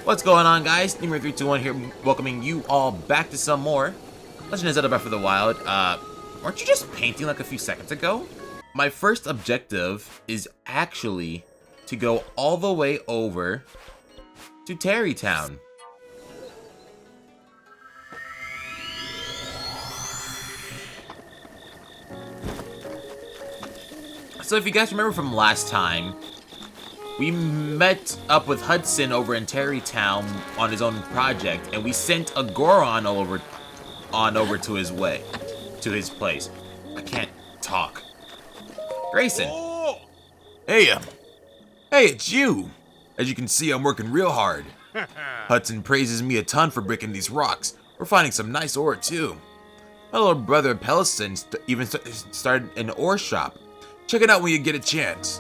What's going on, guys? Numero321 here, welcoming you all back to some more Legend of Zelda Breath of the Wild. Weren't you just painting like a few seconds ago? My first objective is actually to go all the way over to Terrytown. So if you guys remember from last time, we met up with Hudson over in Terrytown on his own project, and we sent a Goron over to his place. I can't talk. Grayson. Oh! Hey, it's you. As you can see, I'm working real hard. Hudson praises me a ton for breaking these rocks. We're finding some nice ore, too. My little brother Pellison even started an ore shop. Check it out when you get a chance.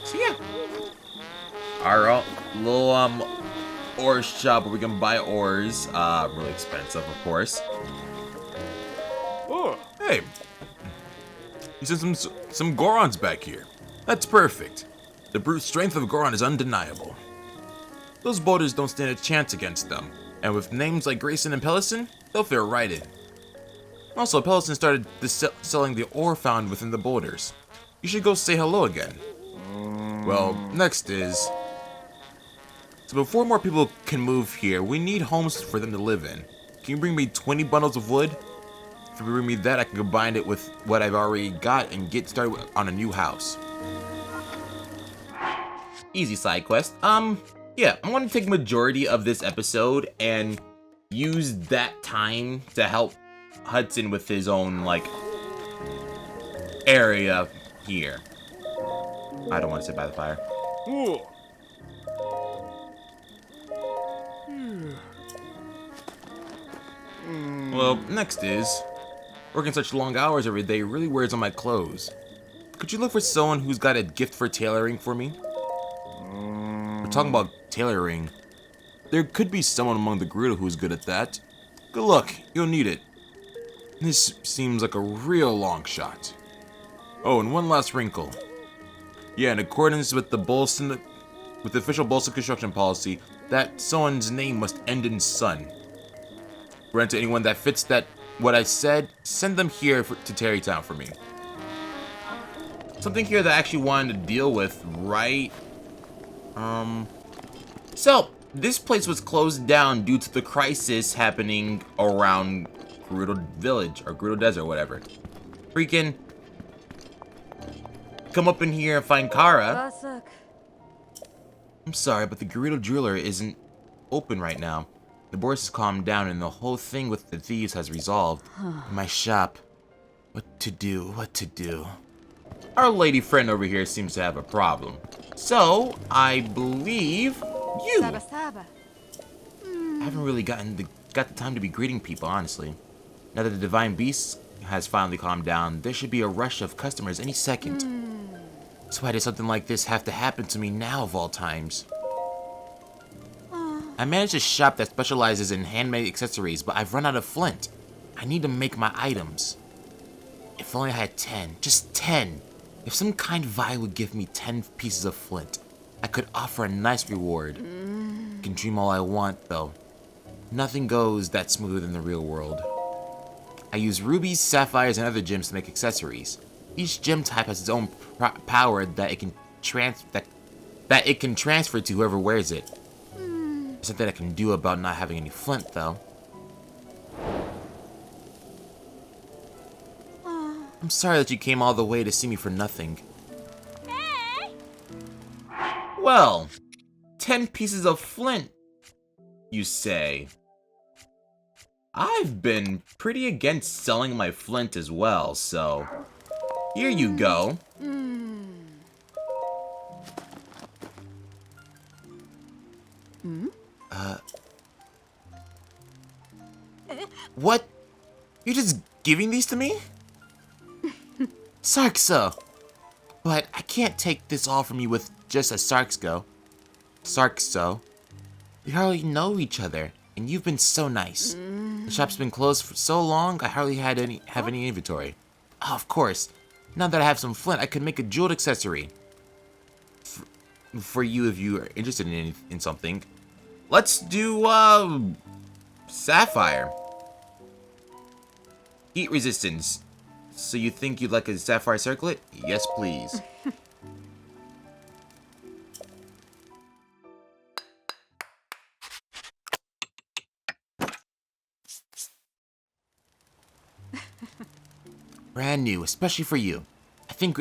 So yeah, our little ore shop where we can buy ores. Really expensive, of course. Oh, hey. You sent some Gorons back here. That's perfect. The brute strength of Goron is undeniable. Those boulders don't stand a chance against them. And with names like Grayson and Pellison, they'll fit right in. Also, Pellison started selling the ore found within the boulders. You should go say hello again. Well, next is... So before more people can move here, we need homes for them to live in. Can you bring me 20 bundles of wood? If you bring me that, I can combine it with what I've already got and get started on a new house. Easy side quest. Yeah, I'm gonna take majority of this episode and use that time to help Hudson with his own, like, area here. I don't want to sit by the fire. Well, next is... Working such long hours every day really wears on my clothes. Could you look for someone who's got a gift for tailoring for me? We're talking about tailoring. There could be someone among the Gerudo who's good at that. Good luck, you'll need it. This seems like a real long shot. Oh, and one last wrinkle. Yeah, in accordance with the official Bolsa construction policy, that someone's name must end in son. Grant to anyone that fits what I said, send them here to Terrytown for me. Something here that I actually wanted to deal with, right? So, this place was closed down due to the crisis happening around Gerudo Village, or Gerudo Desert, whatever. Freaking come up in here and find Kara. I'm sorry, but the Gerudo Jeweler isn't open right now. The bourse has calmed down and the whole thing with the thieves has resolved. In my shop. What to do? Our lady friend over here seems to have a problem. So, I believe you. I haven't really got the time to be greeting people, honestly. Now that the Divine Beast has finally calmed down, there should be a rush of customers any second. So why does something like this have to happen to me now of all times? I manage a shop that specializes in handmade accessories, but I've run out of flint. I need to make my items. If only I had 10, just 10. If some kind Vi would give me 10 pieces of flint, I could offer a nice reward. I can dream all I want, though. Nothing goes that smooth in the real world. I use rubies, sapphires, and other gems to make accessories. Each gem type has its own power that it can transfer to whoever wears it. There's something I can do about not having any flint, though. I'm sorry that you came all the way to see me for nothing. Well, 10 pieces of flint, you say? I've been pretty against selling my flint as well, so here you go. What? You're just giving these to me? Sarkso. But I can't take this all from you with just a Sarkso. We hardly know each other, and you've been so nice. The shop's been closed for so long, I hardly have any inventory. Oh, of course. Now that I have some flint, I could make a jeweled accessory. For you if you are interested in something. Let's do, sapphire. Heat resistance. So you think you'd like a sapphire circlet? Yes, please. Brand new, especially for you. I think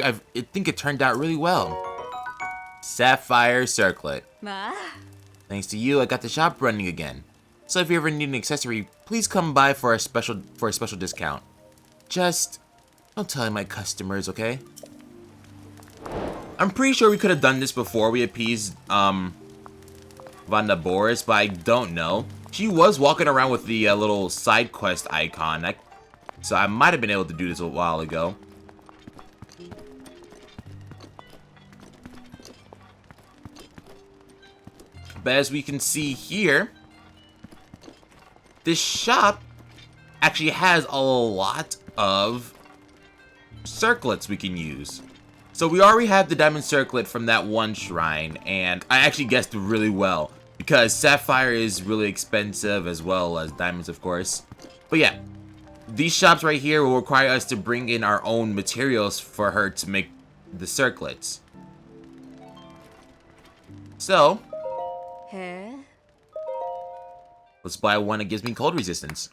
it turned out really well. Sapphire circlet. Thanks to you, I got the shop running again. So if you ever need an accessory, please come by for a special discount. Just don't tell my customers, okay? I'm pretty sure we could have done this before we appeased Vanda Boris, but I don't know. She was walking around with the little side quest icon, so I might have been able to do this a while ago. But as we can see here, this shop actually has a lot of circlets we can use. So we already have the diamond circlet from that one shrine, and I actually guessed really well, because sapphire is really expensive as well as diamonds, of course. But yeah, these shops right here will require us to bring in our own materials for her to make the circlets. So let's buy one that gives me cold resistance.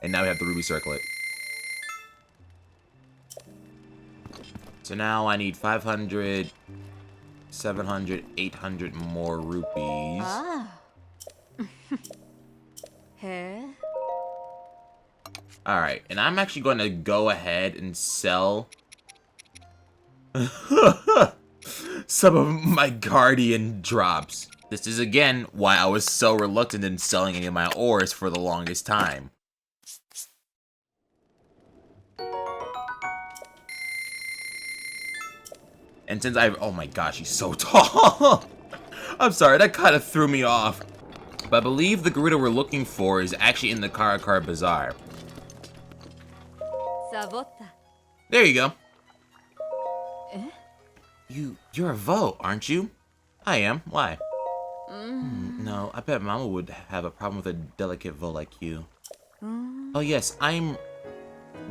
And now we have the ruby circlet. So now I need 500, 700, 800 more rupees. Alright, and I'm actually going to go ahead and sell some of my guardian drops. This is again why I was so reluctant in selling any of my ores for the longest time. And since oh my gosh, he's so tall. I'm sorry, that kind of threw me off. But I believe the Gerudo we're looking for is actually in the Karakar Bazaar. There you go. You're a Vo, aren't you? I am. Why? No, I bet Mama would have a problem with a delicate Vo like you. Oh yes, I'm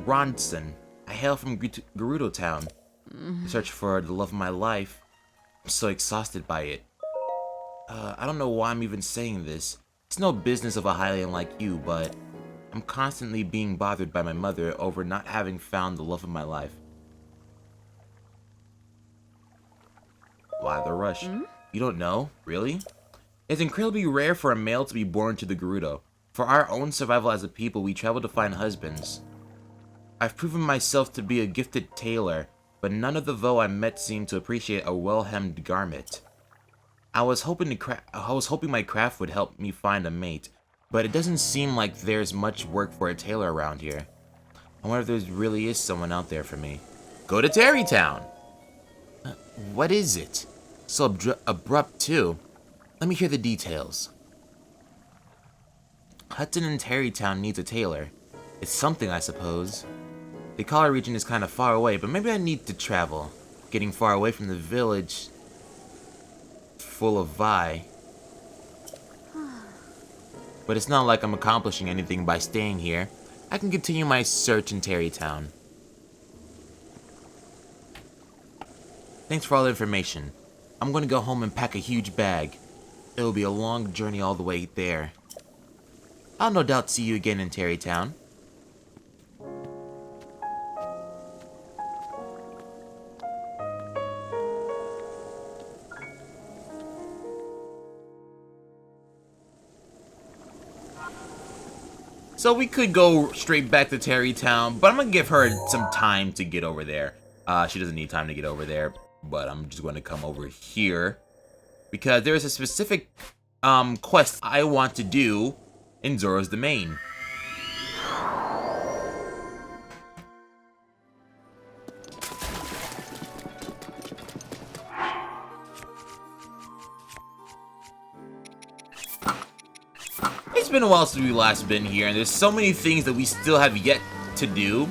Ronson. I hail from Gerudo Town. I search for the love of my life. I'm so exhausted by it. I don't know why I'm even saying this. It's no business of a Hylian like you, but I'm constantly being bothered by my mother over not having found the love of my life. Why the rush? You don't know? Really? It's incredibly rare for a male to be born to the Gerudo. For our own survival as a people, we travel to find husbands. I've proven myself to be a gifted tailor, but none of the Vo I met seemed to appreciate a well-hemmed garment. I was hoping my craft would help me find a mate, but it doesn't seem like there's much work for a tailor around here. I wonder if there really is someone out there for me. Go to Terrytown! What is it? So abrupt too. Let me hear the details. Hudson in Terrytown needs a tailor. It's something, I suppose. The Kala region is kind of far away, but maybe I need to travel. Getting far away from the village full of Vi. But it's not like I'm accomplishing anything by staying here. I can continue my search in Terrytown. Thanks for all the information. I'm going to go home and pack a huge bag. It'll be a long journey all the way there. I'll no doubt see you again in Terrytown. So we could go straight back to Terrytown, but I'm going to give her some time to get over there. She doesn't need time to get over there, but I'm just going to come over here. Because there is a specific quest I want to do in Zoro's domain. It's been a while since we last been here, and there's so many things that we still have yet to do.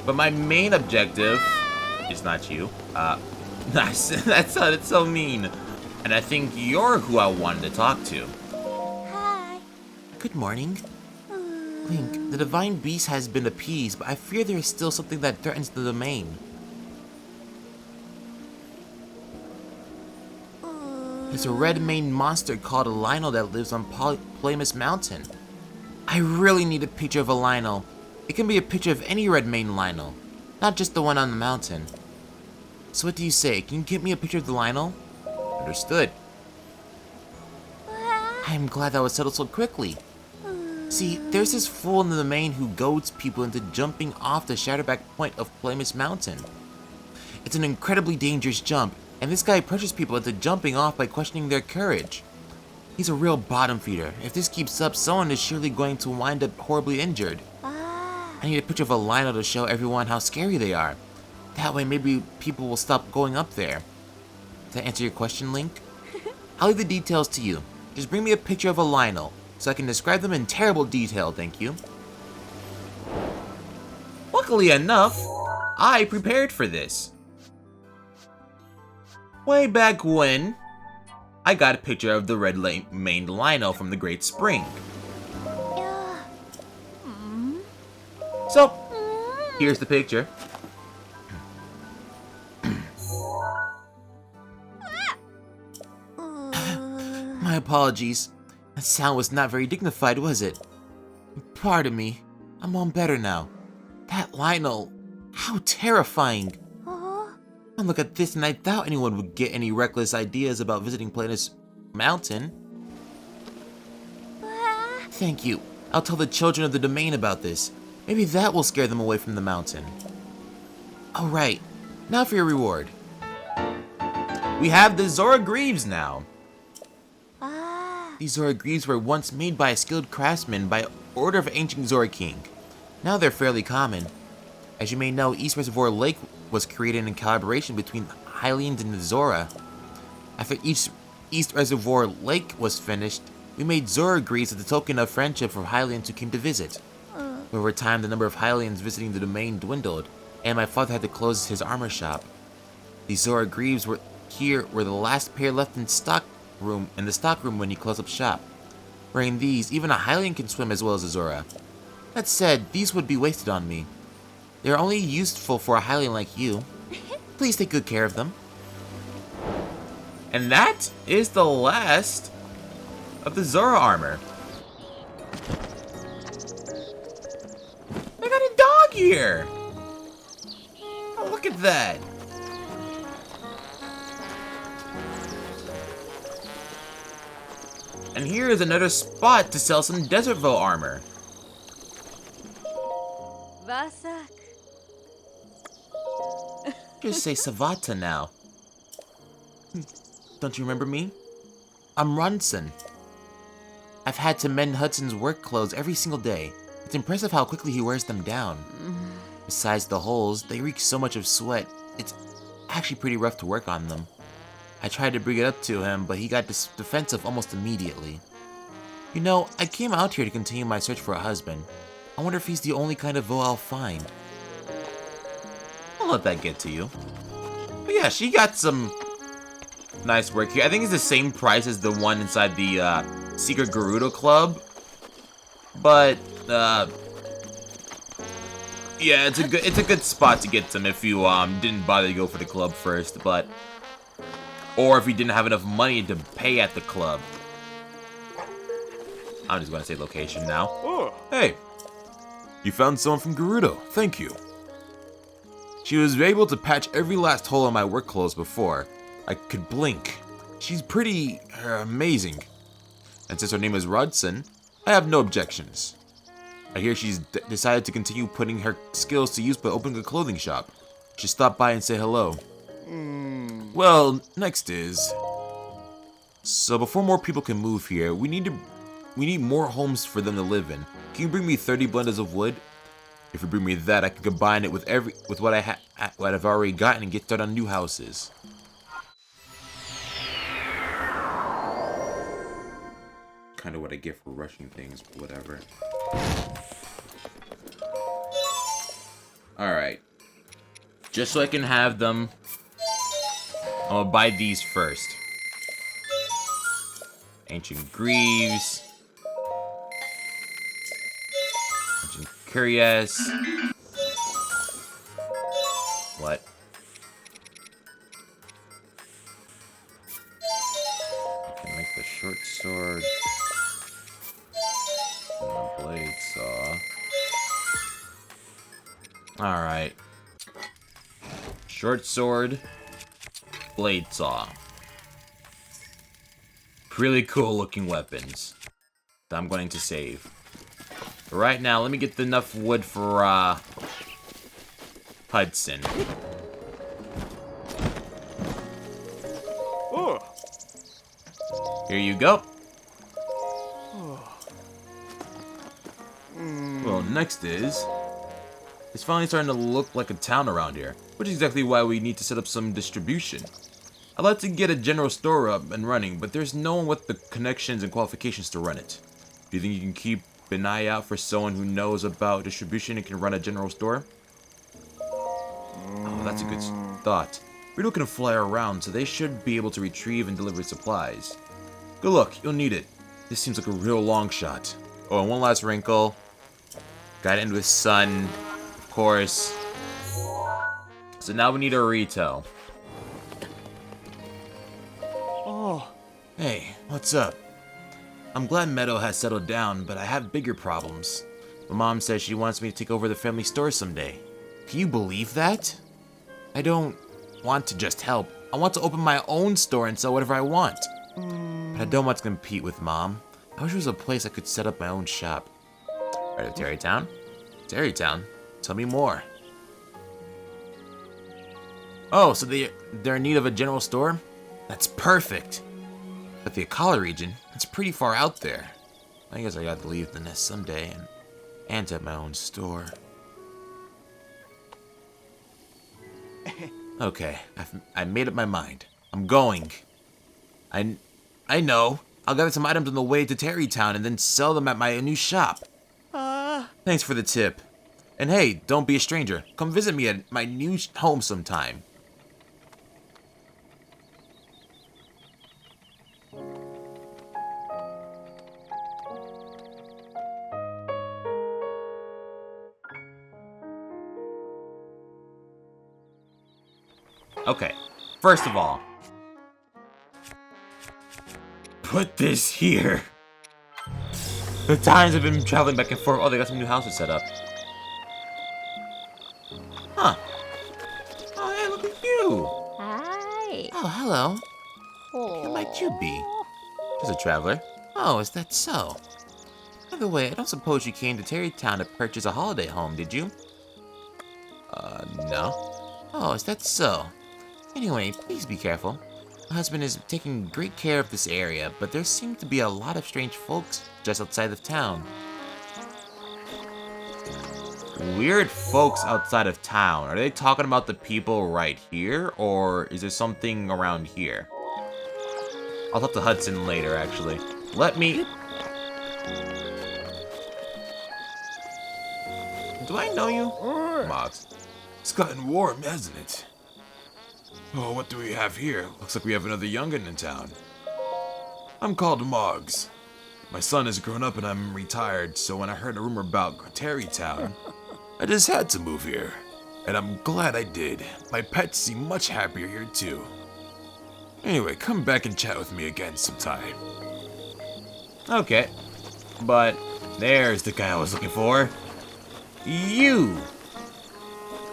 But my main objective is not you. Nice. That sounded so mean. And I think you're who I wanted to talk to. Hi. Good morning. Link, the divine beast has been appeased, but I fear there is still something that threatens the domain. There's a red-maned monster called a Lionel that lives on Plamus Mountain. I really need a picture of a Lionel. It can be a picture of any red-maned Lionel, not just the one on the mountain. So what do you say? Can you get me a picture of the Lionel? Understood. I am glad that was settled so quickly. See, there's this fool in the domain who goads people into jumping off the Shatterback Point of Plamus Mountain. It's an incredibly dangerous jump, and this guy pressures people into jumping off by questioning their courage. He's a real bottom feeder. If this keeps up, someone is surely going to wind up horribly injured. I need a picture of a Lionel to show everyone how scary they are. That way maybe people will stop going up there. Does that answer your question, Link? I'll leave the details to you. Just bring me a picture of a Lionel, so I can describe them in terrible detail, thank you. Luckily enough, I prepared for this. Way back when, I got a picture of the red-maned Lionel from the Great Spring. So, here's the picture. My apologies. That sound was not very dignified, was it? Pardon me. I'm on better now. That Lionel, how terrifying. I look at this and I doubt anyone would get any reckless ideas about visiting Planos Mountain. Thank you. I'll tell the children of the domain about this. Maybe that will scare them away from the mountain. Alright, now for your reward. We have the Zora Greaves now. These Zora Greaves were once made by a skilled craftsman by order of ancient Zora King. Now they're fairly common. As you may know, East Reservoir Lake was created in collaboration between Hylians and the Zora. After East Reservoir Lake was finished, we made Zora Greaves as a token of friendship for Hylians who came to visit. Over time, the number of Hylians visiting the domain dwindled, and my father had to close his armor shop. These Zora Greaves were the last pair left in the stock room when he closed up shop. Wearing these, even a Hylian can swim as well as a Zora. That said, these would be wasted on me. They are only useful for a Hylian like you. Please take good care of them. And that is the last of the Zora armor. I got a dog here! Oh, look at that! And here is another spot to sell some Desertville armor. Vasak. Just say Savata now. Don't you remember me? I'm Ronson. I've had to mend Hudson's work clothes every single day. It's impressive how quickly he wears them down. Besides the holes, they reek so much of sweat. It's actually pretty rough to work on them. I tried to bring it up to him, but he got defensive almost immediately. You know, I came out here to continue my search for a husband. I wonder if he's the only kind of Vo I'll find. I'll let that get to you. But yeah, she got some nice work here. I think it's the same price as the one inside the Secret Gerudo Club. But yeah, it's a good spot to get some if you didn't bother to go for the club first, or if you didn't have enough money to pay at the club. I'm just gonna say location now. Oh. Hey, you found someone from Gerudo. Thank you. She was able to patch every last hole in my work clothes before I could blink. She's pretty amazing. And since her name is Rudson, I have no objections. I hear she's decided to continue putting her skills to use by opening a clothing shop. Should stop by and say hello. Well, next is... So before more people can move here, we need more homes for them to live in. Can you bring me 30 bundles of wood? If you bring me that, I can combine it with what I've already gotten and get started on new houses. kind of what I get for rushing things, but whatever. Alright. Just so I can have them, I'm gonna buy these first. Ancient Greaves. Ancient Curious. What? I can make the short sword. And the blade saw. Alright. Short sword. Blade saw. Really cool looking weapons that I'm going to save. But right now, let me get enough wood for Hudson. Here you go. Well, next is... It's finally starting to look like a town around here, which is exactly why we need to set up some distribution. I'd like to get a general store up and running, but there's no one with the connections and qualifications to run it. Do you think you can keep an eye out for someone who knows about distribution and can run a general store? Oh, that's a good thought. Rito can fly around, so they should be able to retrieve and deliver supplies. Good luck, you'll need it. This seems like a real long shot. Oh, and one last wrinkle. Gotta end with sun, of course. So now we need a retail. Oh. Hey, what's up? I'm glad Meadow has settled down, but I have bigger problems. My mom says she wants me to take over the family store someday. Can you believe that? I don't want to just help. I want to open my own store and sell whatever I want. But I don't want to compete with Mom. I wish there was a place I could set up my own shop. Right of Terrytown? Terrytown? Tell me more. Oh, so they're in need of a general store? That's perfect. But the Akala region, it's pretty far out there. I guess I got to leave the nest someday and have my own store. Okay, I made up my mind. I'm going. I know. I'll gather some items on the way to Terrytown and then sell them at my new shop. Thanks for the tip. And hey, don't be a stranger. Come visit me at my new home sometime. Okay, first of all, put this here. The times I've been traveling back and forth. Oh, they got some new houses set up. Huh. Oh, hey, look at you. Hi. Oh, hello. Who might you be? Just a traveler. Oh, is that so? By the way, I don't suppose you came to Terrytown to purchase a holiday home, did you? No. Oh, is that so? Anyway, please be careful. My husband is taking great care of this area, but there seem to be a lot of strange folks just outside of town. Weird folks outside of town. Are they talking about the people right here, or is there something around here? I'll talk to Hudson later, actually. Let me... Do I know you? Mox. It's gotten warm, hasn't it? Oh, what do we have here? Looks like we have another young'un in town. I'm called Moggs. My son has grown up and I'm retired, so when I heard a rumor about Terrytown, I just had to move here. And I'm glad I did. My pets seem much happier here too. Anyway, come back and chat with me again sometime. Okay. But there's the guy I was looking for. You!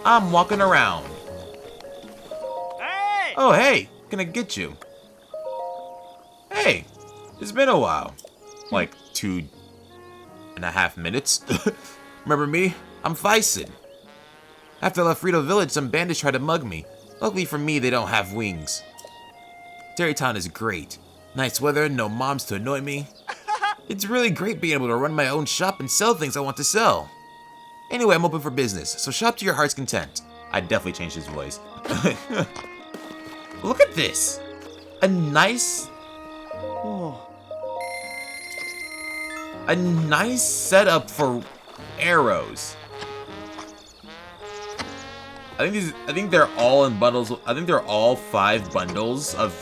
I'm walking around. Oh, hey, can I get you? Hey, it's been a while. Like 2.5 minutes. Remember me? I'm Vicen. After I left Rito Village, some bandits tried to mug me. Luckily for me, they don't have wings. Terrytown is great. Nice weather, no moms to annoy me. It's really great being able to run my own shop and sell things I want to sell. Anyway, I'm open for business, so shop to your heart's content. I definitely changed his voice. Look at this. A nice... A nice setup for arrows. I think they're all in bundles. I think they're all 5 bundles of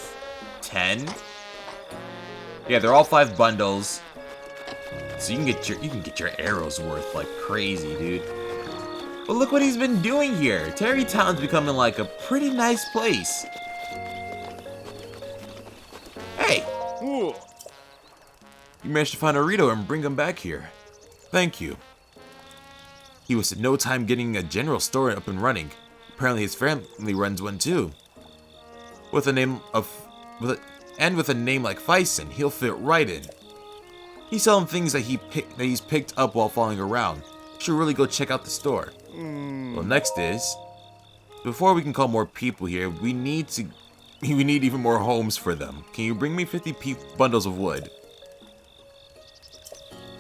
10. Yeah, they're all 5 bundles. So you can get your arrows worth like crazy, dude. But look what he's been doing here. Terry Town's becoming like a pretty nice place. Hey! Ooh. You managed to find a Rito and bring him back here. Thank you. He wasted no time getting a general store up and running. Apparently his family runs one too. With a name like Fison, he'll fit right in. He's selling things that he's picked up while falling around. Should really go check out the store. Well, next is, before we can call more people here, we need even more homes for them. Can you bring me 50 bundles of wood?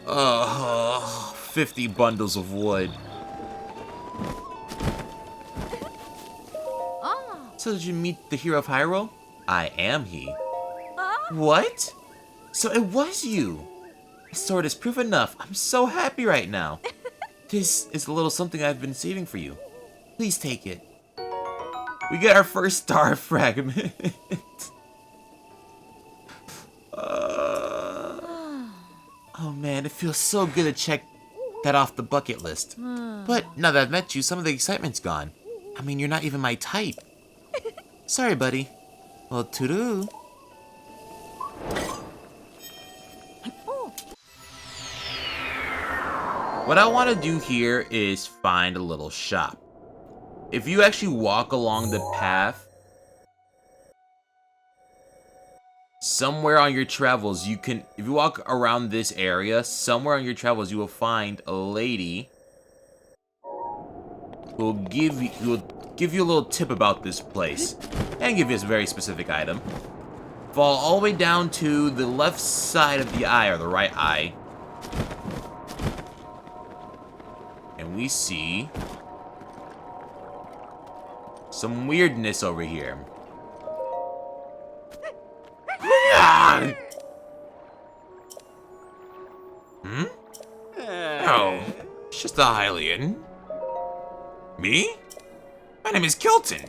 50 bundles of wood. So did you meet the hero of Hyrule? I am he. What? So it was you. My sword is proof enough. I'm so happy right now. This is a little something I've been saving for you. Please take it. We get our first star fragment. Oh man, it feels so good to check that off the bucket list. But now that I've met you, some of the excitement's gone. I mean, you're not even my type. Sorry, buddy. Well, toodoo. What I want to do here is find a little shop. If you actually walk along the path, somewhere on your travels, if you walk around this area, somewhere on your travels, you will find a lady who will give you a little tip about this place and give you a very specific item. Fall all the way down to the left side of the eye, or the right eye, and we see some weirdness over here. Hmm? Oh, it's just a Hylian. Me? My name is Kilton.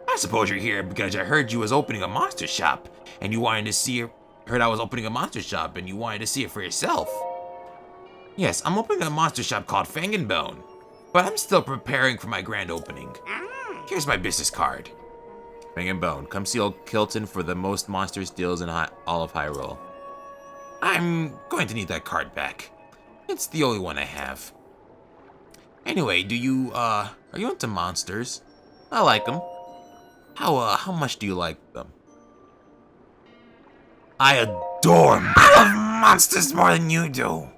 I suppose you're here because I heard you was opening a monster shop, and you wanted to see it. Heard I was opening a monster shop, and you wanted to see it for yourself. Yes, I'm opening a monster shop called Fang and Bone, but I'm still preparing for my grand opening. Here's my business card. Fang and Bone, come see old Kilton for the most monstrous deals in all of Hyrule. I'm going to need that card back. It's the only one I have. Anyway, are you into monsters? I like them. How much do you like them? I adore them. I love monsters more than you do.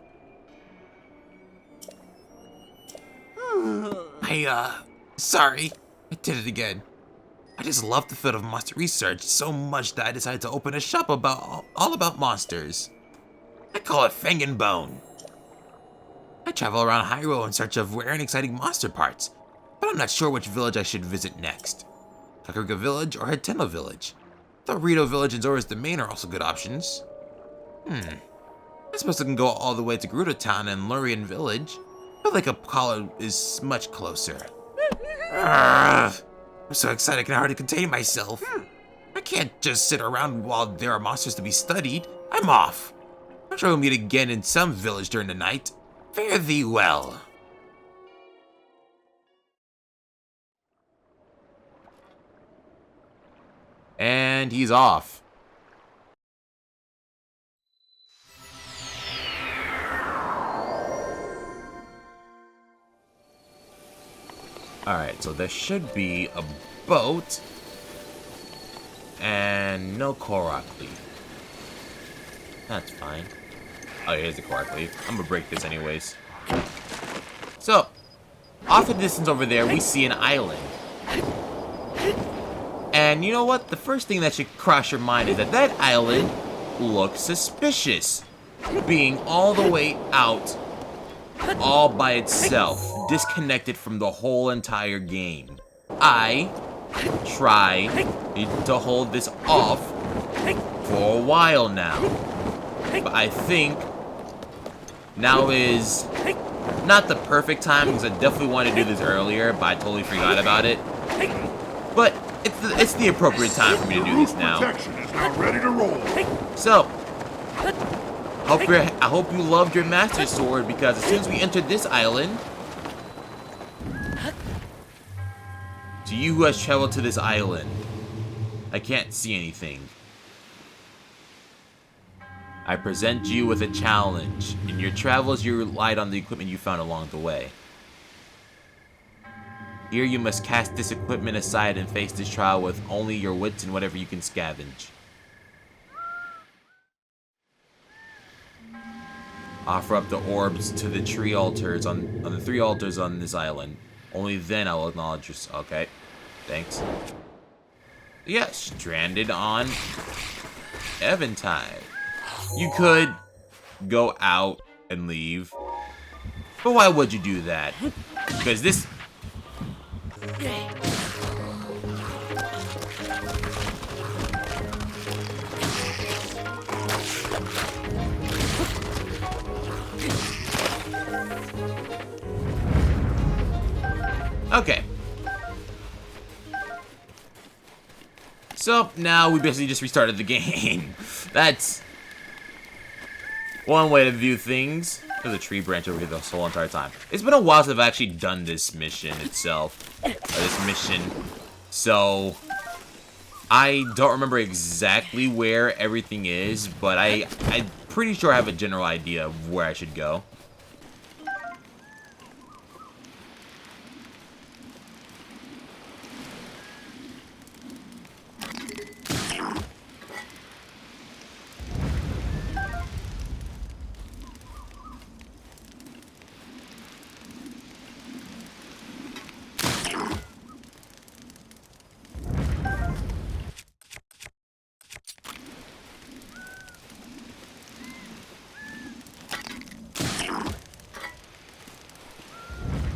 Sorry. I did it again. I just love the field of monster research so much that I decided to open a shop all about monsters. I call it Fang and Bone. I travel around Hyrule in search of rare and exciting monster parts, but I'm not sure which village I should visit next. Kakarika Village or Hateno Village. The Rito Village and Zora's Domain are also good options. I suppose I can go all the way to Gerudo Town and Lurien Village, but Lake Apollo is much closer. I'm so excited I can hardly contain myself. I can't just sit around while there are monsters to be studied. I'm off. I'm sure we'll meet again in some village during the night. Fare thee well. And he's off. Alright, so there should be a boat. And no Korok leaf. That's fine. Oh, here's the Korok leaf. I'm gonna break this anyways. So, off in the distance over there, we see an island. And you know what? The first thing that should cross your mind is that that island looks suspicious. Being all the way out, all by itself, disconnected from the whole entire game. I try to hold this off for a while now. But I think now is not the perfect time because I definitely wanted to do this earlier, but I totally forgot about it. But it's the appropriate time for me to do this now. Protection is now ready to roll. So, I hope you loved your Master Sword because as soon as we entered this island, to you who has traveled to this island, I can't see anything. I present you with a challenge. In your travels, you relied on the equipment you found along the way. Here you must cast this equipment aside and face this trial with only your wits and whatever you can scavenge. Offer up the orbs to the tree altars on the 3 altars on this island. Only then I will acknowledge your... Okay, thanks. Yeah, stranded on Eventide. You could go out and leave, but why would you do that? Because this... Okay. So, now we basically just restarted the game. That's one way to view things. There's a tree branch over here this whole entire time. It's been a while since I've actually done this mission itself. This mission. So, I don't remember exactly where everything is, but I'm pretty sure I have a general idea of where I should go.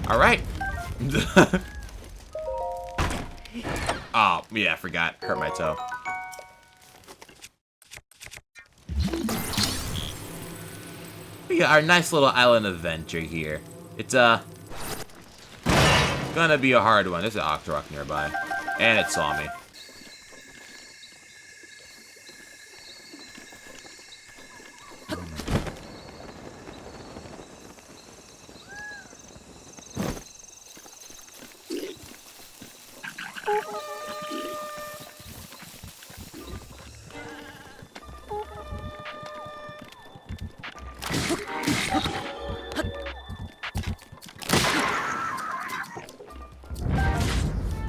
Alright. Oh, yeah, I forgot. Hurt my toe. We got our nice little island adventure here. It's, gonna be a hard one. There's an Octorok nearby. And it saw me.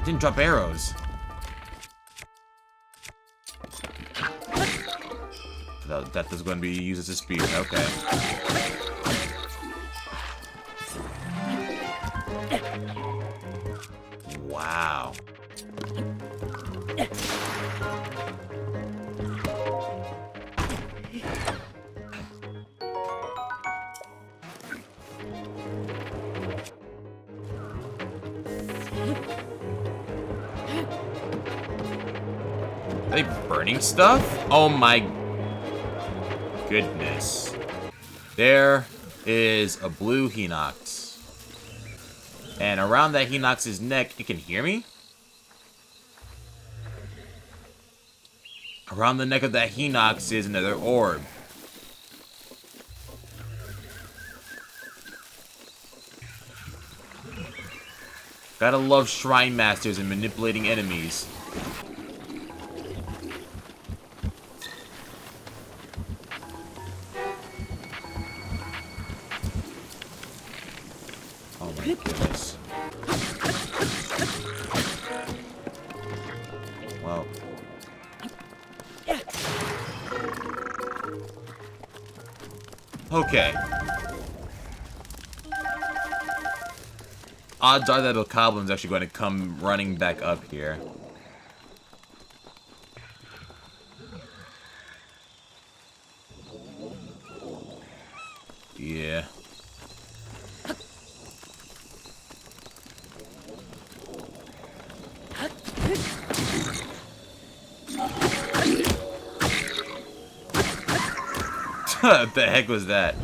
Didn't drop arrows. That is going to be used as a spear. Okay. Wow. Are they burning stuff? Oh my goodness. There is a blue Hinox. And around that Hinox's neck, you can hear me? Around the neck of that Hinox is another orb. Gotta love Shrine Masters and manipulating enemies. Oh my goodness. Well. Okay. Odds are that the Goblin's actually going to come running back up here. Yeah. What the heck was that?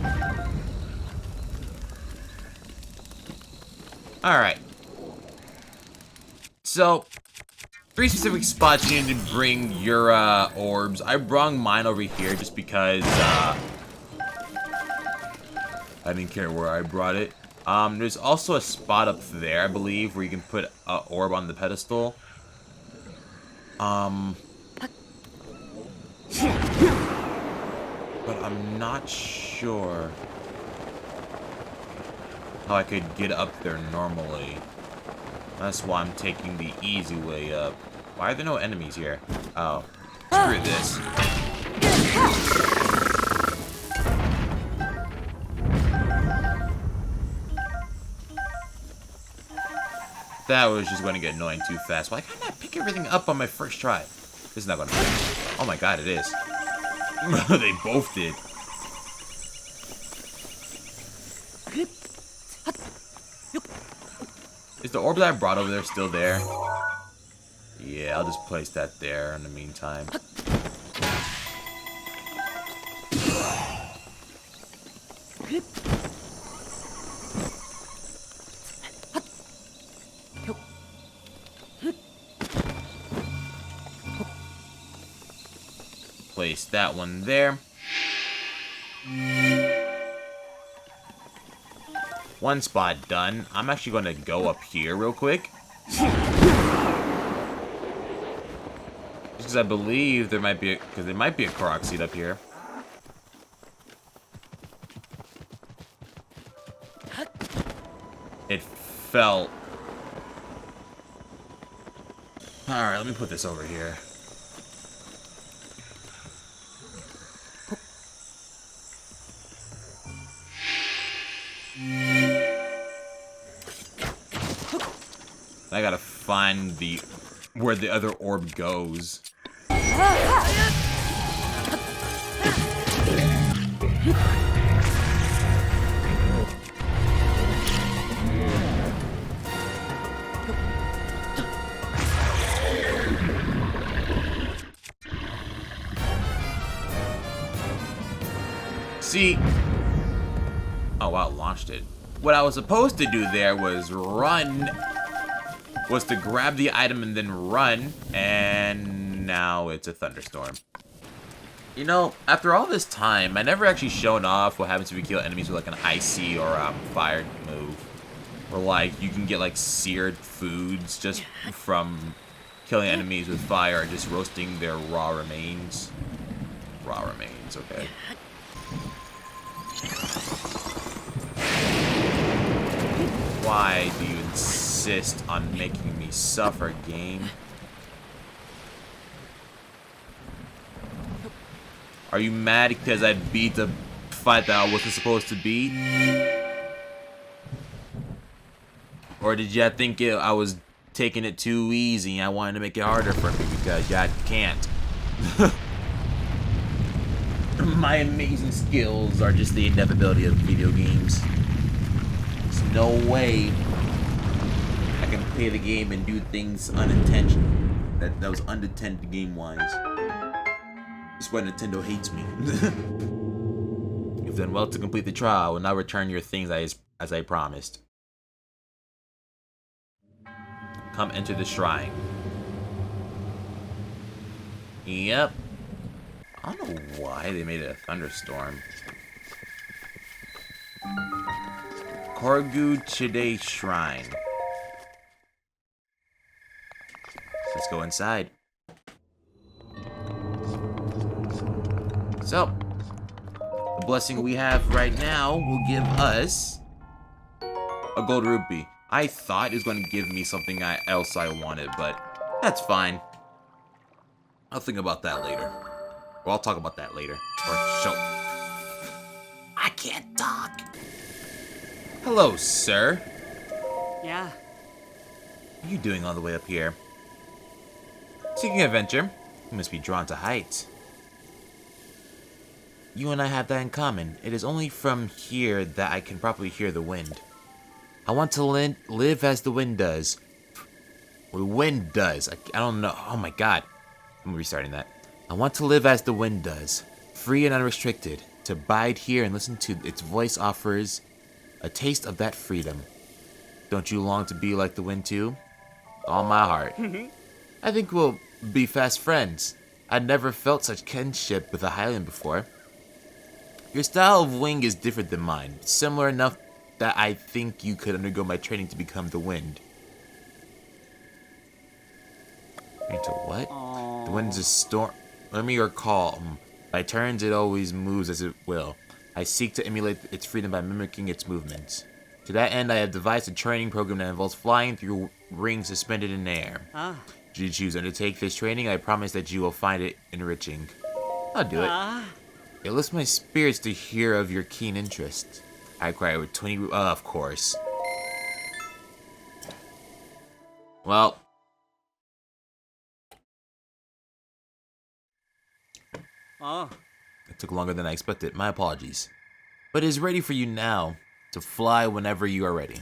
Alright. So, 3 specific spots you need to bring your orbs. I brought mine over here just because I didn't care where I brought it. There's also a spot up there, I believe, where you can put an orb on the pedestal. But I'm not sure how I could get up there normally. That's why I'm taking the easy way up. Why are there no enemies here? Oh, screw this. That was just going to get annoying too fast. Why can't I pick everything up on my first try? This is not going to work. Oh my god, it is. They both did. Is the orb that I brought over there still there? Yeah, I'll just place that there in the meantime. Place that one there. One spot done. I'm actually going to go up here real quick. Just because I believe there might be a Korok seed up here. It fell. Alright, let me put this over here. I gotta find where the other orb goes. See? Oh wow, it launched it. What I was supposed to do there was to grab the item and then run, and now it's a thunderstorm. You know, after all this time, I never actually shown off what happens if you kill enemies with like an icy or fire move. Or like, you can get like seared foods just from killing enemies with fire or just roasting their raw remains. Raw remains, okay. Why do you insist on making me suffer, game? Are you mad because I beat the fight that I wasn't supposed to beat? Or did you think I was taking it too easy and I wanted to make it harder for me because I can't? My amazing skills are just the inevitability of video games. There's no way I can play the game and do things unintentional. That was unintended game-wise. That's why Nintendo hates me. You've done well to complete the trial. I will now return your things as I promised. Come enter the shrine. Yep. I don't know why they made it a thunderstorm. Korgu Chide Shrine. Let's go inside. So, the blessing we have right now will give us a gold rupee. I thought it was going to give me something else I wanted, but that's fine. I'll think about that later. Or I'll talk about that later. Or show. I can't talk. Hello, sir. Yeah. What are you doing all the way up here? Seeking adventure. You must be drawn to heights. You and I have that in common. It is only from here that I can properly hear the wind. I want to live as the wind does. The wind does. I don't know. Oh my god. I'm restarting that. I want to live as the wind does. Free and unrestricted. To bide here and listen to its voice offers a taste of that freedom. Don't you long to be like the wind too? All my heart. I think we'll be fast friends. I'd never felt such kinship with a Highland before. Your style of wing is different than mine, similar enough that I think you could undergo my training to become the wind. Into what? The wind is a stormy or calm. By turns, it always moves as it will. I seek to emulate its freedom by mimicking its movements. To that end, I have devised a training program that involves flying through rings suspended in air. Should you choose to undertake this training, I promise that you will find it enriching. I'll do it. It lifts my spirits to hear of your keen interest. I acquired with 20... of course. Well... It took longer than I expected. My apologies. But it is ready for you now to fly whenever you are ready.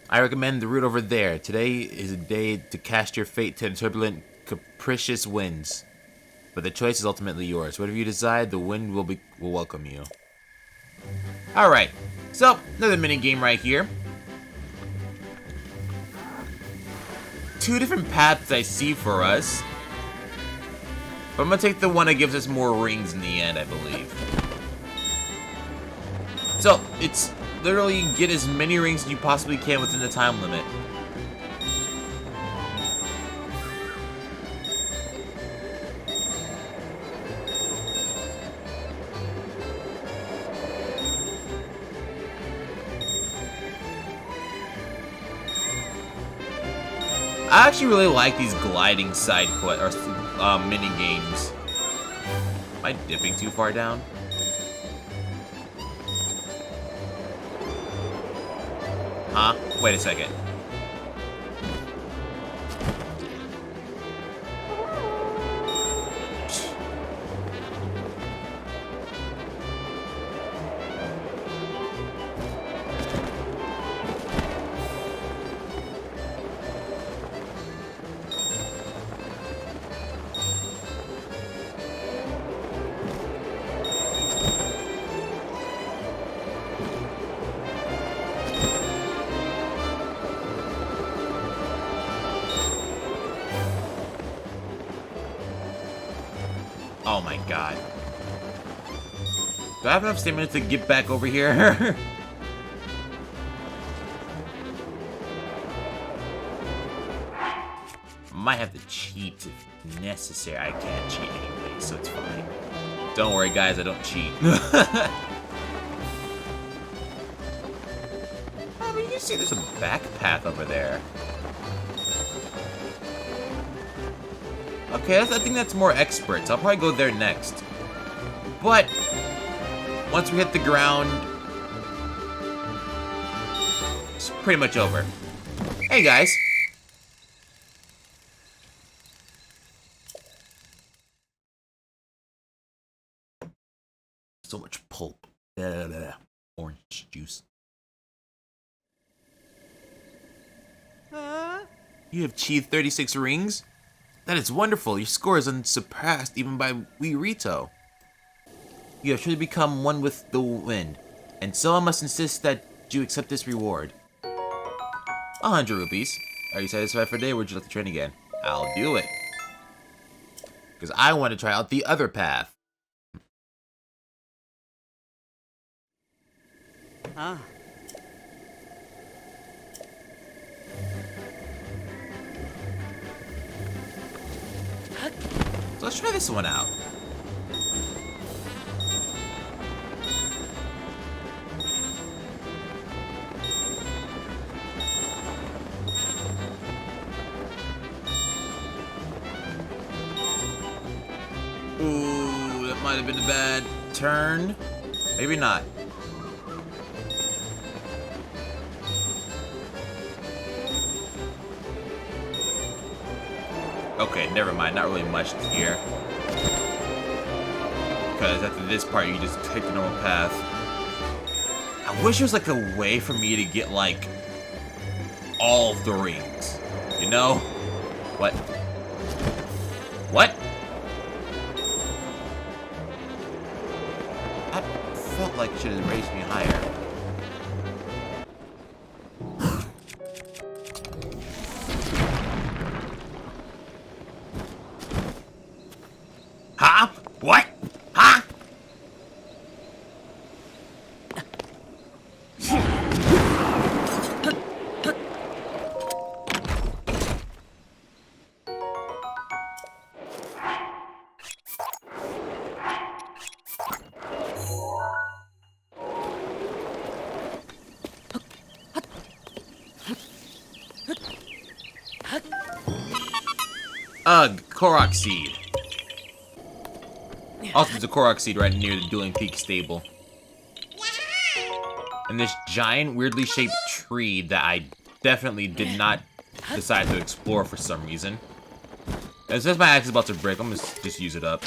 I recommend the route over there. Today is a day to cast your fate to the turbulent, capricious winds. But the choice is ultimately yours. Whatever you decide, the wind will welcome you. Alright, so another mini game right here. Two different paths I see for us. But I'm gonna take the one that gives us more rings in the end, I believe. So, it's literally get as many rings as you possibly can within the time limit. I actually really like these gliding side quest or mini games. Am I dipping too far down? Huh? Wait a second. Oh my god. Do I have enough stamina to get back over here? Might have to cheat if necessary. I can't cheat anyway, so it's fine. Don't worry guys, I don't cheat. I mean, you can see there's a back path over there. Okay, I think that's more experts. I'll probably go there next. But once we hit the ground, it's pretty much over. Hey guys. So much pulp. Orange juice. You have achieved 36 rings? That is wonderful. Your score is unsurpassed even by Wee Rito. You have truly become one with the wind, and so I must insist that you accept this reward. 100 rupees. Are you satisfied for today, or would you like to train again? I'll do it. Because I want to try out the other path. So let's try this one out. Ooh, that might have been a bad turn. Maybe not. Okay, never mind. Not really much here. Because after this part, you just take the normal path. I wish there was like a way for me to get like all of the rings. You know? What? What? I felt like it should have raised me higher. Ugh, Korok seed. Also, there's a Korok seed right near the Dueling Peak stable. And this giant, weirdly shaped tree that I definitely did not decide to explore for some reason. And since my axe is about to break, I'm gonna just use it up.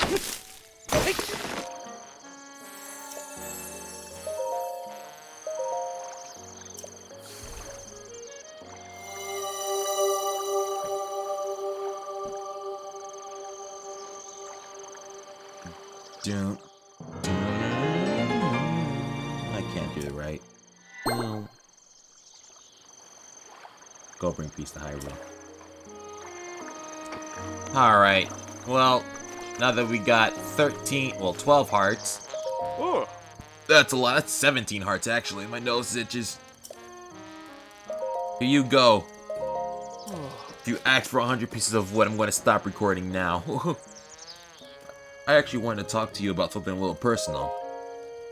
I can't do it right. No. Go bring peace to Hyrule. Alright. Well, now that we got 12 hearts. Oh. That's a lot. That's 17 hearts, actually. My nose itches. Here you go. If you ask for 100 pieces of wood, I'm going to stop recording now. I actually wanted to talk to you about something a little personal.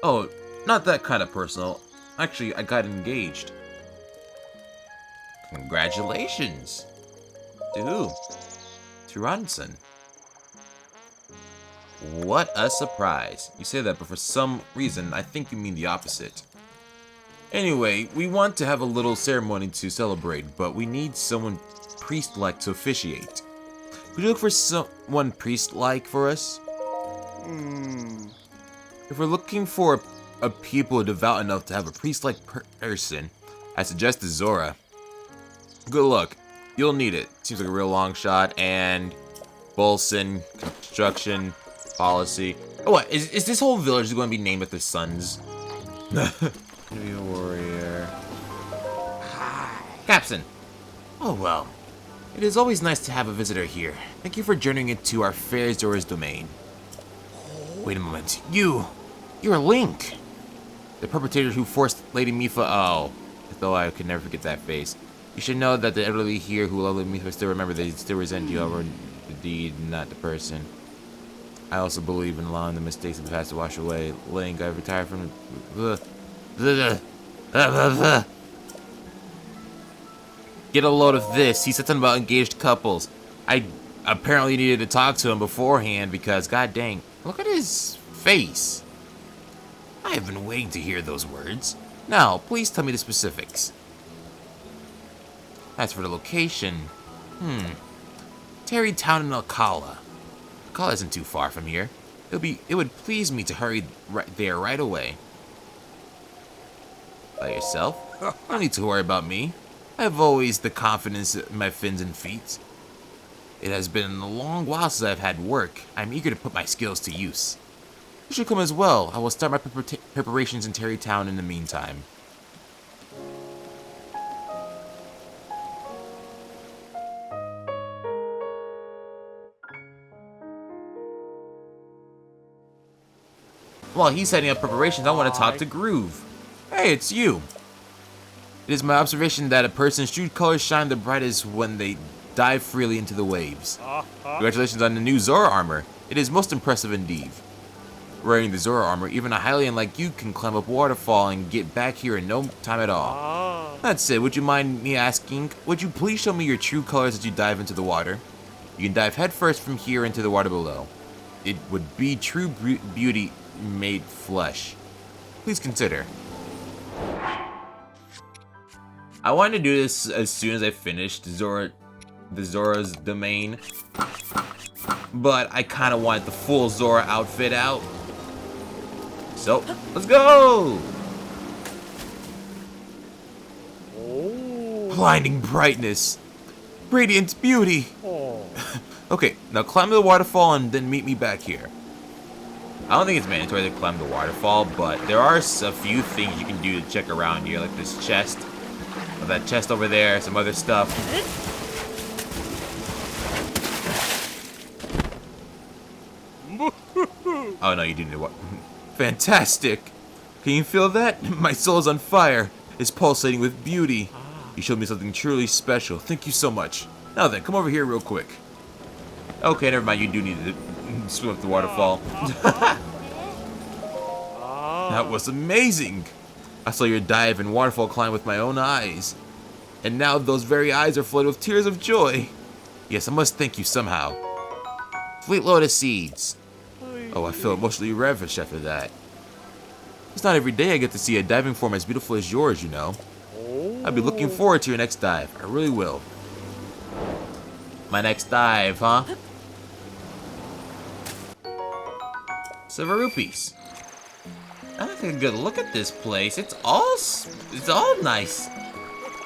Oh, not that kind of personal. Actually, I got engaged. Congratulations. To who? To Ronson. What a surprise. You say that, but for some reason, I think you mean the opposite. Anyway, we want to have a little ceremony to celebrate, but we need someone priest-like to officiate. Could you look for someone priest-like for us? If we're looking for a people devout enough to have a priest-like person, I suggest Zora. Good luck. You'll need it. Seems like a real long shot. And Bolson, construction, policy. Oh, what? Is this whole village going to be named after sons? Be a warrior. Captain. Oh, well. It is always nice to have a visitor here. Thank you for journeying into our fair Zora's domain. Wait a moment. You're Link. The perpetrator who forced Lady Mipha. Oh, though I could never forget that face. You should know that the elderly here who love Lady Mipha still remember they still resent you over the deed, not the person. I also believe in allowing the mistakes of the past to wash away. Link, I've retired from Get a load of this. He said something about engaged couples. I apparently needed to talk to him beforehand because, god dang, look at his face. I have been waiting to hear those words. Now, please tell me the specifics. As for the location, Terry Town in Alcala. Alcala isn't too far from here. It would please me to hurry there right away. By yourself? No need to worry about me. I have always the confidence in my fins and feet. It has been a long while since I've had work. I'm eager to put my skills to use. You should come as well. I will start my preparations in Terry Town in the meantime. While he's setting up preparations, I want to talk to Groove. Hey, it's you. It is my observation that a person's true colors shine the brightest when they dive freely into the waves. Congratulations on the new Zora armor. It is most impressive indeed. Wearing the Zora armor, even a Hylian like you can climb up waterfall and get back here in no time at all. That's it. Would you mind me asking? Would you please show me your true colors as you dive into the water? You can dive headfirst from here into the water below. It would be true beauty made flesh. Please consider. I wanted to do this as soon as I finished Zora's domain, but I kind of wanted the full Zora outfit out. So, let's go! Blinding brightness. Radiant beauty. Okay, now climb the waterfall and then meet me back here. I don't think it's mandatory to climb the waterfall, but there are a few things you can do to check around here, like this chest. That chest over there, some other stuff. Oh no, you didn't know what. Fantastic! Can you feel that? My soul is on fire. It's pulsating with beauty. You showed me something truly special. Thank you so much. Now then, come over here real quick. Okay, never mind. You do need to swim up the waterfall. That was amazing. I saw your dive and waterfall climb with my own eyes. And now those very eyes are flooded with tears of joy. Yes, I must thank you somehow. Fleet Lotus Seeds. Oh, I feel emotionally ravished after that. It's not every day I get to see a diving form as beautiful as yours, you know. I'll be looking forward to your next dive. I really will. My next dive, huh? 7 rupees. I take a good look at this place. It's all nice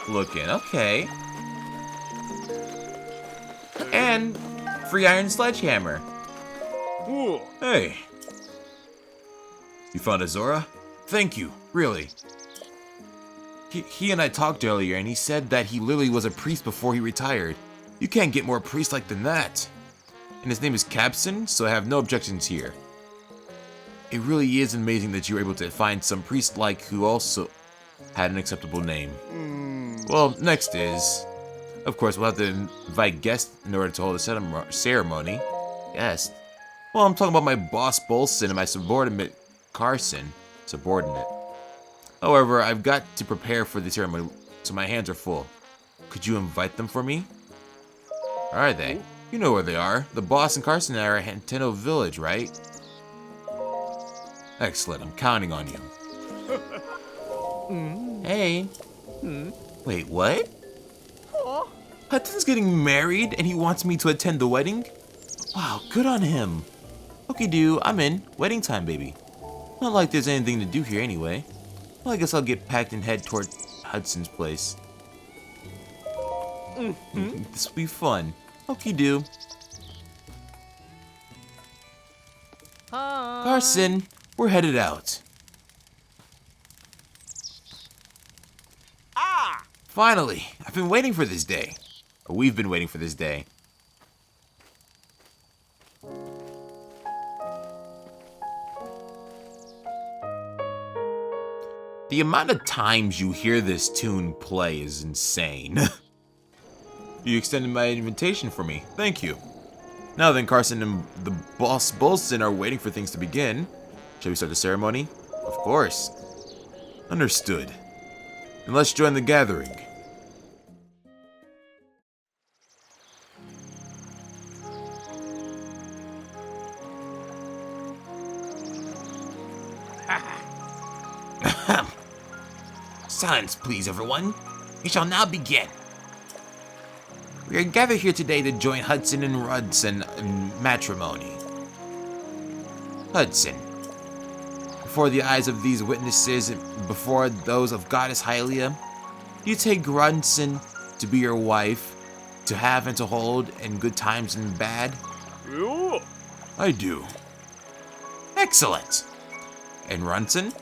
looking. Okay. And free iron sledgehammer. Hey. You found Azora? Thank you, really. He and I talked earlier, and he said that he literally was a priest before he retired. You can't get more priest-like than that. And his name is Capson, so I have no objections here. It really is amazing that you were able to find some priest-like who also had an acceptable name. Well, next is... Of course, we'll have to invite guests in order to hold a ceremony. Guest? Well, I'm talking about my boss, Bolson, and my subordinate, Carson. Subordinate. However, I've got to prepare for the ceremony, so my hands are full. Could you invite them for me? Where are they? You know where they are. The boss and Carson are at Hanteno Village, right? Excellent, I'm counting on you. Hey. Wait, what? Hudson's getting married and he wants me to attend the wedding? Wow, good on him. Okay, I'm in. Wedding time, baby. Not like there's anything to do here anyway. Well, I guess I'll get packed and head toward Hudson's place. This will be fun. Okay, Carson, we're headed out. Finally, I've been waiting for this day. Or we've been waiting for this day. The amount of times you hear this tune play is insane. You extended my invitation for me. Thank you. Now then, Carson and the boss Bolson are waiting for things to begin. Shall we start the ceremony? Of course. Understood. Then let's join the gathering. Silence, please, everyone. We shall now begin. We are gathered here today to join Hudson and Rudson in matrimony. Hudson, before the eyes of these witnesses and before those of Goddess Hylia, do you take Rudson to be your wife, to have and to hold in good times and bad? I do. Excellent. And Rudson,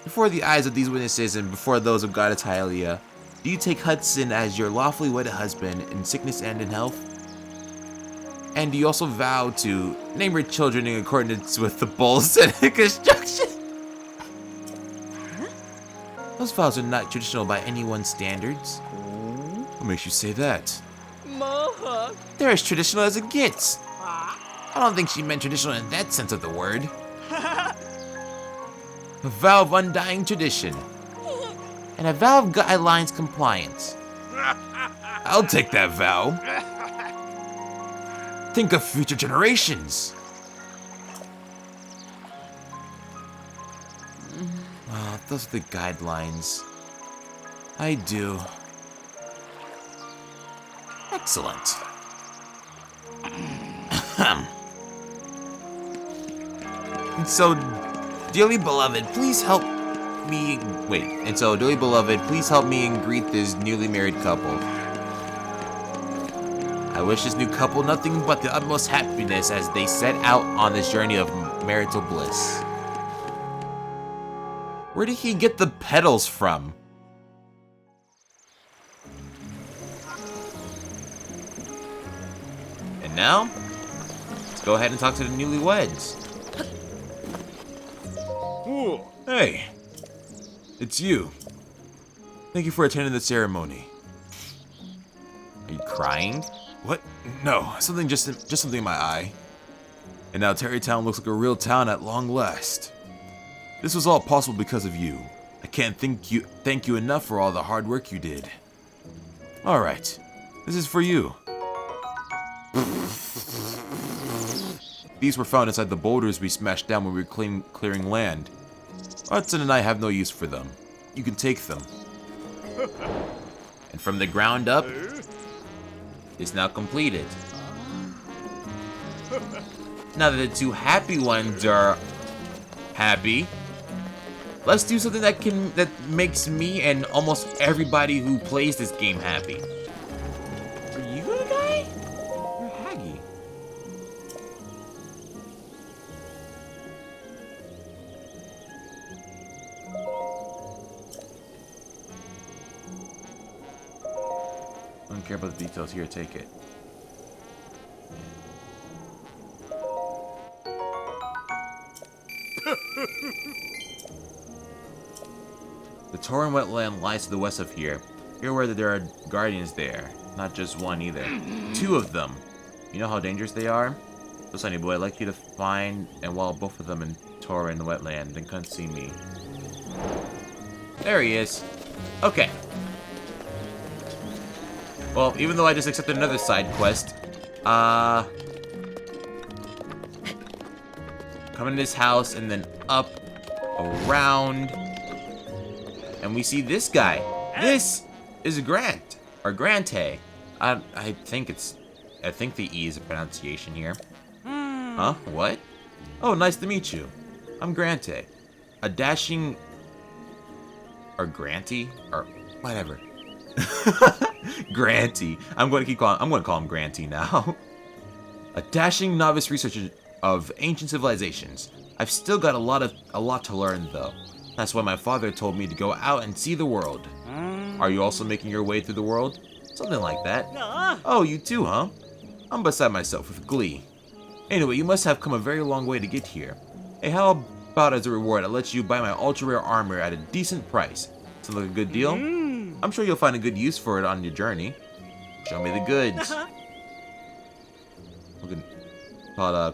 before the eyes of these witnesses and before those of Goddess Hylia, do you take Hudson as your lawfully wedded husband in sickness and in health? And do you also vow to name your children in accordance with the Bolson construction? Those vows are not traditional by anyone's standards. What makes you say that? They're as traditional as it gets. I don't think she meant traditional in that sense of the word. A vow of undying tradition. And a vow of guidelines compliance. I'll take that vow. Think of future generations. Oh, those are the guidelines. I do. Excellent. And so, dearly beloved, please help me. Dearly beloved, please help me and greet this newly married couple. I wish this new couple nothing but the utmost happiness as they set out on this journey of marital bliss. Where did he get the petals from? And now, let's go ahead and talk to the newlyweds. Hey, it's you. Thank you for attending the ceremony. Are you crying? What? No, just something in my eye. And now Terrytown looks like a real town at long last. This was all possible because of you. I can't thank you enough for all the hard work you did. All right, this is for you. These were found inside the boulders we smashed down when we were clearing land. Hudson and I have no use for them. You can take them. And from the ground up is now completed. Now that the two happy ones are happy, let's do something that makes me and almost everybody who plays this game happy. Are you the guy? You're Haggy. I don't care about the details here, take it. The Tauren wetland lies to the west of here. You're aware that there are guardians there. Not just one either. 2 of them. You know how dangerous they are? So, Sonny boy, I'd like you to find and wall both of them in Tauren wetland, then come see me. There he is. Okay. Well, even though I just accepted another side quest, come in this house and then up, around, and we see this guy. This is Grant, or Grante. I think the E is a pronunciation here. Huh? What? Oh, nice to meet you. I'm Grante. A dashing... Or Granty? Or whatever. Granty. I'm going to call him Granty now. A dashing novice researcher of ancient civilizations. I've still got a lot to learn though. That's why my father told me to go out and see the world. Are you also making your way through the world? Something like that. Oh, you too, huh? I'm beside myself with glee. Anyway, you must have come a very long way to get here. Hey, how about as a reward, I let you buy my ultra-rare armor at a decent price? Sounds like a good deal? I'm sure you'll find a good use for it on your journey. Show me the goods. We can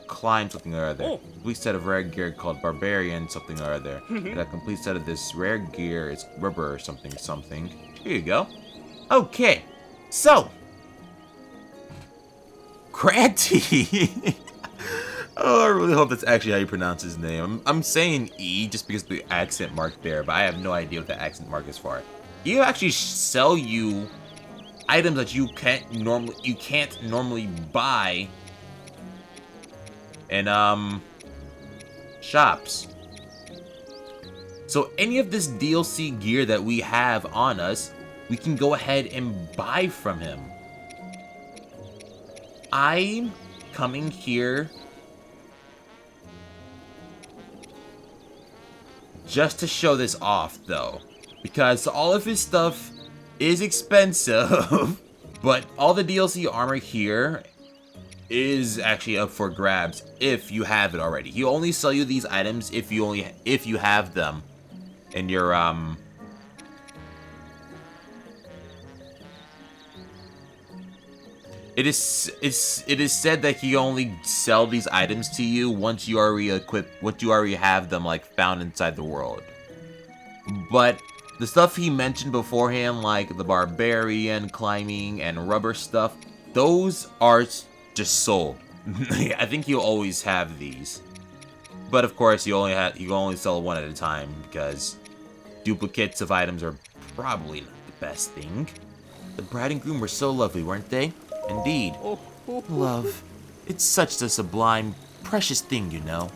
climb something or other. Complete set of rare gear called Barbarian something or other. And a complete set of this rare gear is rubber or something. Here you go. Okay, so Granty. Oh, I really hope that's actually how you pronounce his name. I'm saying E just because of the accent mark there, but I have no idea what the accent mark is for. You actually sell you items that you can't normally buy in shops. So any of this DLC gear that we have on us, we can go ahead and buy from him. I'm coming here just to show this off, though, because all of his stuff is expensive, but all the DLC armor here is actually up for grabs if you have it already. He'll only sell you these items if you have them in your It is said that he only sell these items to you once you already have them like found inside the world. But the stuff he mentioned beforehand, like the barbarian, climbing, and rubber stuff, those are just sold. I think he'll always have these. But of course, you can only sell one at a time because duplicates of items are probably not the best thing. The bride and groom were so lovely, weren't they? Indeed. Love. It's such a sublime, precious thing, you know.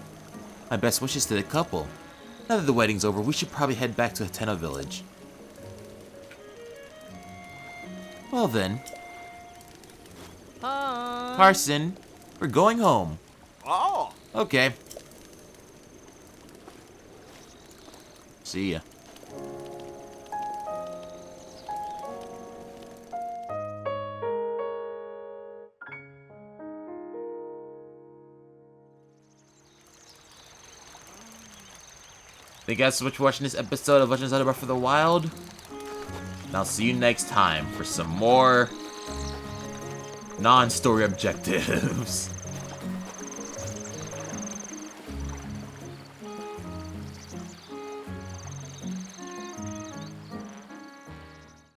My best wishes to the couple. Now that the wedding's over, we should probably head back to Hateno Village. Well then. Carson, we're going home. Oh. Okay. See ya. Thank you guys so much for watching this episode of Legend of Zelda Breath of the Wild. And I'll see you next time for some more non-story objectives.